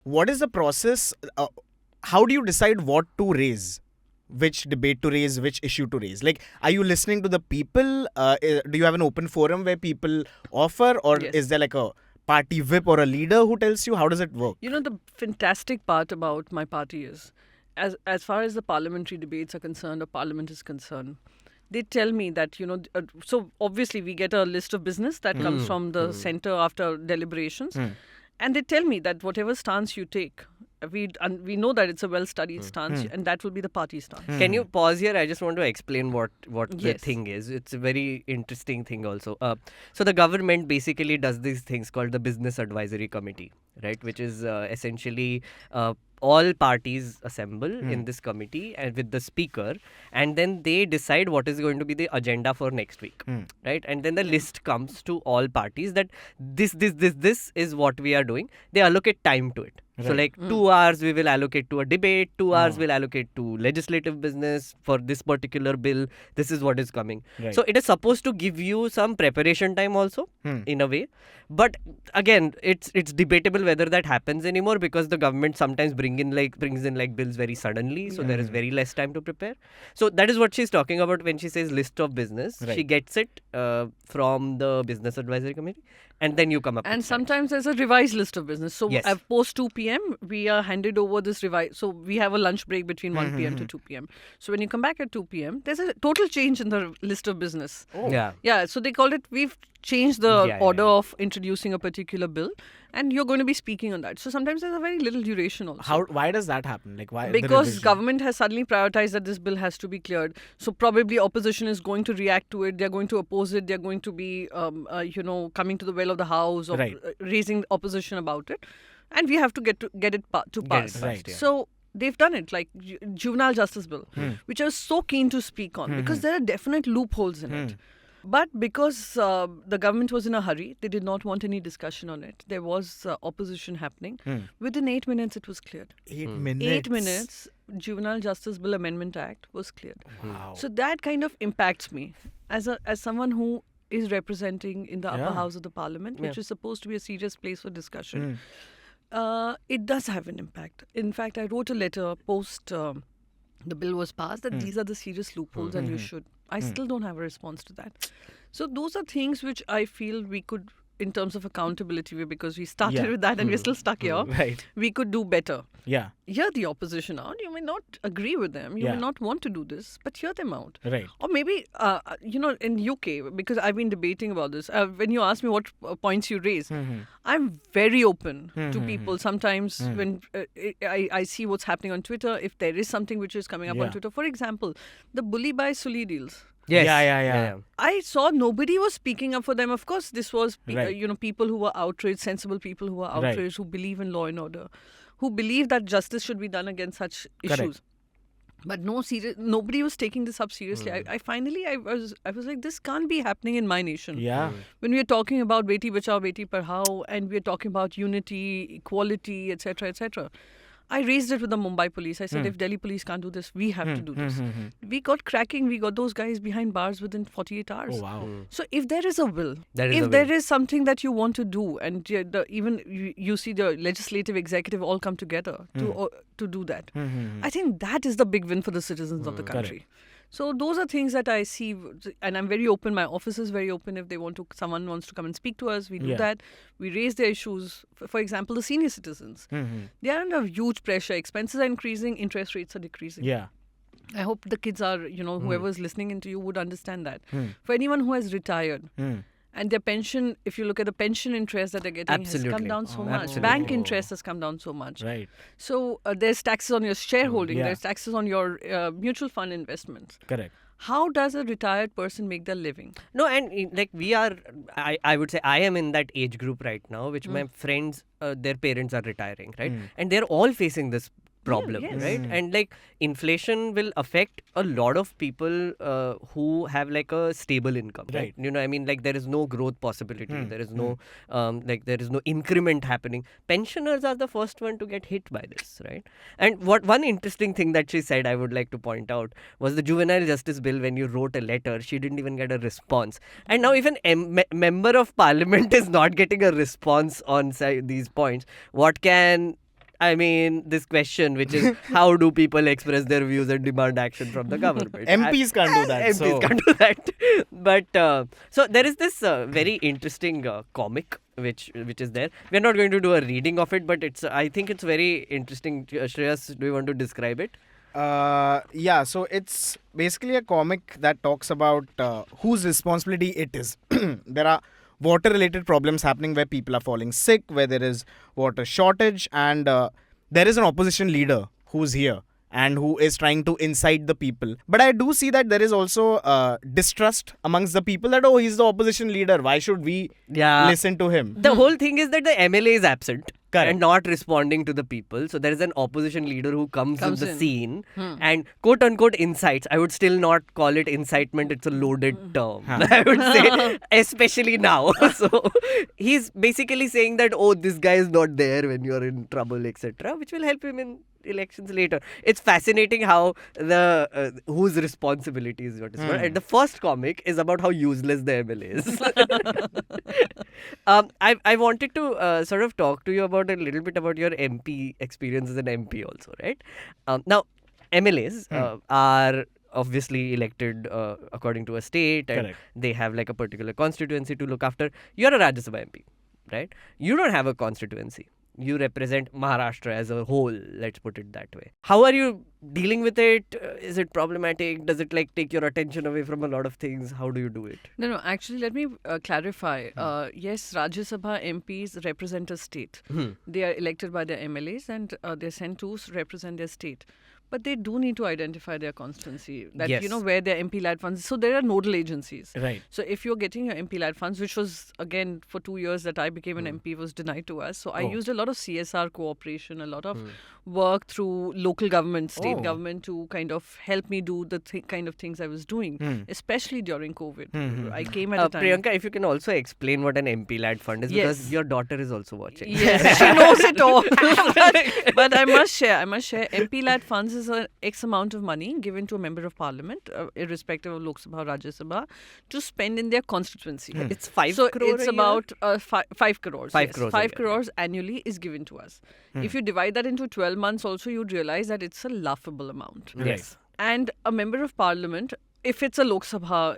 What is the process? How do you decide what to raise? Which debate to raise, which issue to raise? Like, are you listening to the people? Do you have an open forum where people offer, or Yes. is there like a party whip or a leader who tells you? How does it work? You know, the fantastic part about my party is, as far as the parliamentary debates are concerned, or parliament is concerned, they tell me that, so obviously we get a list of business that comes from the center after deliberations. And they tell me that whatever stance you take, we know that it's a well-studied stance, and that will be the party stance. Can you pause here? I just want to explain what the Yes. thing is. It's a very interesting thing also. So the government basically does these things called the Business Advisory Committee, right? Which is essentially all parties assemble in this committee and with the speaker, and then they decide what is going to be the agenda for next week, right? And then the list comes to all parties that this is what we are doing. They allocate time to it. So like 2 hours we will allocate to a debate, 2 hours we'll allocate to legislative business for this particular bill. This is what is coming. Right. So it is supposed to give you some preparation time also in a way. But again, it's debatable whether that happens anymore, because the government sometimes brings in like bills very suddenly. So there is very less time to prepare. So that is what she's talking about when she says list of business. Right. She gets it from the Business Advisory Committee, and then you come up And with sometimes there's a revised list of business. So Yes. at post 2 p.m., we are handed over this revised. So we have a lunch break between 1 p.m. to 2 p.m. So when you come back at 2 p.m., there's a total change in the list of business. Yeah. Yeah, so they call it, we've changed the Yeah, order yeah. of introducing a particular bill, and you're going to be speaking on that. So sometimes there's a very little duration also. Why does that happen? Like, why? the Because revision? government has suddenly prioritized that this bill has to be cleared. So probably opposition is going to react to it. They're going to oppose it. They're going to be, coming to the well of the house or Right. raising opposition about it. And we have to get it to pass. passed, Right. yeah. So they've done it, like juvenile justice bill, which I was so keen to speak on because there are definite loopholes in it. But because the government was in a hurry, they did not want any discussion on it. There was opposition happening. Within 8 minutes, it was cleared. 8 minutes. 8 minutes, Juvenile Justice Bill Amendment Act was cleared. Wow. So that kind of impacts me as someone who is representing in the upper Yeah. house of the parliament, which Yeah. is supposed to be a serious place for discussion. It does have an impact. In fact, I wrote a letter post the bill was passed that these are the serious loopholes and you should. I still don't have a response to that. So those are things which I feel we could, in terms of accountability, because we started Yeah. with that and we're still stuck here, Right. we could do better. Yeah. Hear the opposition out. You may not agree with them. You Yeah. may not want to do this, but hear them out. Right. Or maybe, in UK, because I've been debating about this, when you ask me what points you raise, I'm very open to people. Sometimes when I see what's happening on Twitter, if there is something which is coming up Yeah. on Twitter, for example, the bully by Sully deals. Yes. Yeah. I saw nobody was speaking up for them. Of course, this was Right. people who were outraged, sensible people who were Right. outraged, who believe in law and order, who believe that justice should be done against such Correct. issues. But nobody was taking this up seriously. I was like, this can't be happening in my nation. Yeah. When we are talking about Beti Bachao, Beti Padhao, and we are talking about unity, equality, etc., etc. I raised it with the Mumbai police. I said, if Delhi police can't do this, we have to do this. We got cracking. We got those guys behind bars within 48 hours. Oh wow. So if there is a will, There is a if there will. is something that you want to do, and even you see the legislative, executive all come together to do that, I think that is the big win for the citizens of the country. So those are things that I see, and I'm very open. My office is very open. If someone wants to come and speak to us, we do Yeah. that. We raise their issues. For example, the senior citizens, they are under huge pressure. Expenses are increasing, interest rates are decreasing. Yeah. I hope the kids are, whoever is listening into you would understand that. For anyone who has retired and their pension, if you look at the pension interest that they're getting, has come Absolutely. down so Oh, much. absolutely. Bank interest has come down so much. Right. So there's taxes on your shareholding, Yeah. there's taxes on your mutual fund investments. Correct. How does a retired person make their living? No, and like we are, I would say I am in that age group right now, which my friends, their parents are retiring, right? And they're all facing this problem, yes. right? And like inflation will affect a lot of people who have like a stable income, right? Right. I mean, like there is no growth possibility, there is no there is no increment happening. Pensioners are the first one to get hit by this, right? And one interesting thing that she said I would like to point out was the juvenile justice bill. When you wrote a letter, she didn't even get a response, and now even member of parliament is not getting a response on these points. What can I mean, this question, which is how do people express their views and demand action from the government? MPs can't do that. MPs can't do that. But so there is this very interesting comic which is there. We're not going to do a reading of it, but I think it's very interesting. Shreyas, do you want to describe it? Yeah, so it's basically a comic that talks about whose responsibility it is. There are water related problems happening where people are falling sick, where there is water shortage, and there is an opposition leader who's here and who is trying to incite the people. But I do see that there is also distrust amongst the people that, oh, he's the opposition leader, why should we listen to him? The whole thing is that the MLA is absent. Correct. And not responding to the people. So there is an opposition leader who comes in the scene Hmm. and quote unquote incites. I would still not call it incitement. It's a loaded term. I would say, especially now. So he's basically saying that, oh, this guy is not there when you're in trouble, etc., which will help him in elections later. It's fascinating how the whose responsibility is what is what. And the first comic is about how useless the MLA is. I wanted to sort of talk to you about a little bit about your MP experience as an MP also, right? Now, MLAs are obviously elected according to a state, and Correct. they have like a particular constituency to look after. You're a Rajya Sabha MP, right? You don't have a constituency. You represent Maharashtra as a whole, let's put it that way. How are you dealing with it? Is it problematic? Does it like take your attention away from a lot of things? How do you do it? No, actually, let me clarify. Yes, Rajya Sabha MPs represent a state. They are elected by their MLAs and they're sent to represent their state. But they do need to identify their constituency, that Yes. where their MP-led funds. So there are nodal agencies. Right. So if you're getting your MP-led funds, which was again for 2 years that I became an MP, was denied to us. So I used a lot of CSR cooperation, a lot of work through local government, state government to kind of help me do the kind of things I was doing, especially during COVID. I came at a time. Priyanka, if you can also explain what an MP-led fund is, because Yes. your daughter is also watching. Yes, she knows it all. but I must share. MP-led funds is an X amount of money given to a member of parliament, irrespective of Lok Sabha or Rajya Sabha, to spend in their constituency. It's 5 So crore it's a year? about 5 crores. 5 yes. crores a 5 year. crores annually is given to us. If you divide that into 12 months also, you'd realize that it's a laughable amount. Yes. And a member of parliament, if it's a Lok Sabha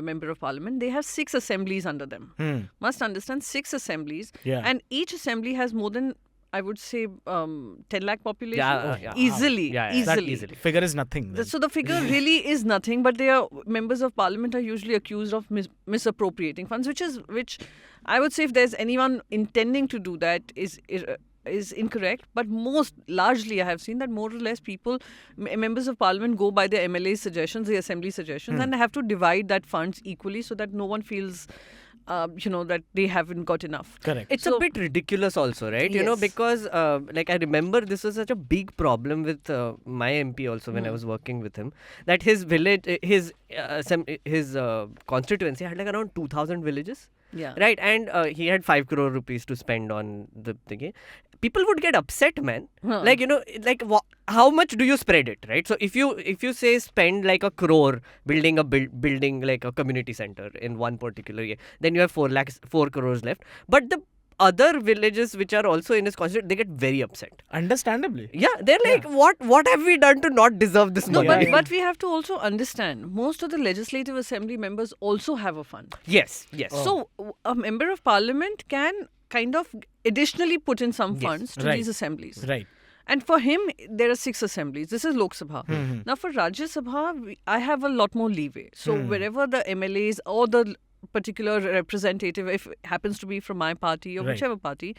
member of parliament, they have 6 assemblies under them. Must understand 6 assemblies. Yeah. And each assembly has more than, I would say, 10 lakh population. Yeah. Easily. Yeah, Easily. Figure is nothing. then. So the figure really is nothing, but their members of parliament are usually accused of misappropriating funds, which I would say if there's anyone intending to do that is incorrect. But largely I have seen that more or less people, members of parliament go by the MLA suggestions, the assembly suggestions, and they have to divide that funds equally so that no one feels that they haven't got enough. Correct. It's a bit ridiculous also, right? Yes. Because I remember this was such a big problem with my MP also when I was working with him, that his village, his constituency had like around 2,000 villages. Yeah. Right, and he had 5 crore rupees to spend on the thingy. People would get upset, man. How much do you spread it, right? So if you say spend like 1 crore building a building like a community center in one particular year, then you have 4 crores left. But the other villages which are also in his constituency, they get very upset. Understandably. Yeah, they're like, what have we done to not deserve this No, money? but we have to also understand, most of the legislative assembly members also have a fund. Yes. So a member of parliament can kind of additionally put in some funds to Right. these assemblies. Right. And for him, there are 6 assemblies. This is Lok Sabha. Now for Rajya Sabha, I have a lot more leeway. So wherever the MLAs or the particular representative, if it happens to be from my party or Right. whichever party,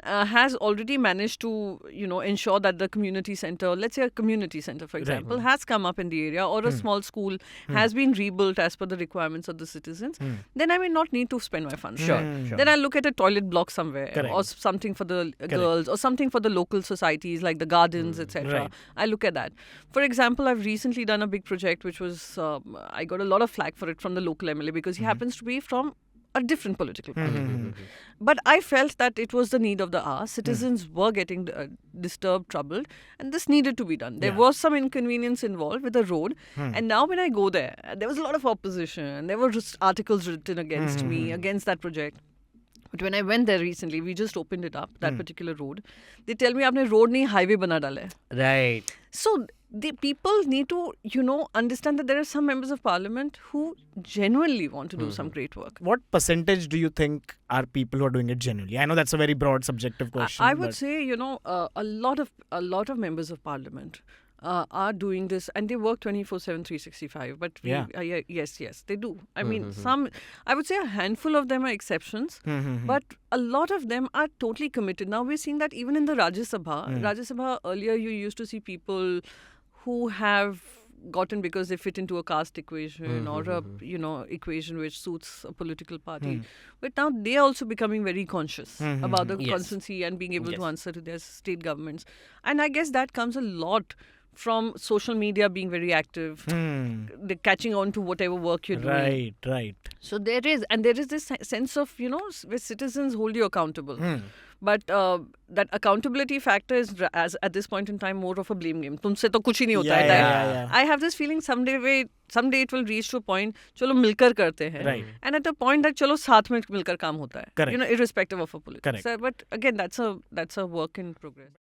has already managed to, ensure that the community center, let's say a community center, for example, has come up in the area, or a small school has been rebuilt as per the requirements of the citizens, then I may not need to spend my funds. Sure. Then I'll look at a toilet block somewhere, Correct. or something for the girls, or something for the local societies like the gardens, etc. Right. I look at that. For example, I've recently done a big project which was, I got a lot of flack for it from the local MLA because he happens to be from a different political party. But I felt that it was the need of the hour. Citizens were getting disturbed, troubled, and this needed to be done. There was some inconvenience involved with the road. And now when I go there was a lot of opposition. There were just articles written against me, against that project. But when I went there recently, we just opened it up, that particular road. They tell me, "Aapne road nahi, highway bana dala hai." Right. So the people need to, understand that there are some members of parliament who genuinely want to do some great work. What percentage do you think are people who are doing it genuinely? I know that's a very broad, subjective question. I would but- say, a lot of members of parliament are doing this, and they work 24/7, 365. But yes, they do. I mean, I would say a handful of them are exceptions, but a lot of them are totally committed. Now we're seeing that even in the Rajya Sabha. Rajya Sabha, earlier you used to see people who have gotten because they fit into a caste equation or a equation which suits a political party, but now they are also becoming very conscious about the Yes. constancy and being able to Yes. answer to their state governments. And I guess that comes a lot from social media being very active, they're catching on to whatever work you're doing. Right. So there is this sense of, where citizens hold you accountable. But that accountability factor is, as at this point in time, more of a blame game. तुमसे तो कुछ ही नहीं होता है. Yeah. I have this feeling someday it will reach to a point, चलो मिलकर करते हैं. Right. And at a point that चलो साथ में मिलकर काम होता है. Correct. Irrespective of a politics. Correct. So, but again, that's a work in progress.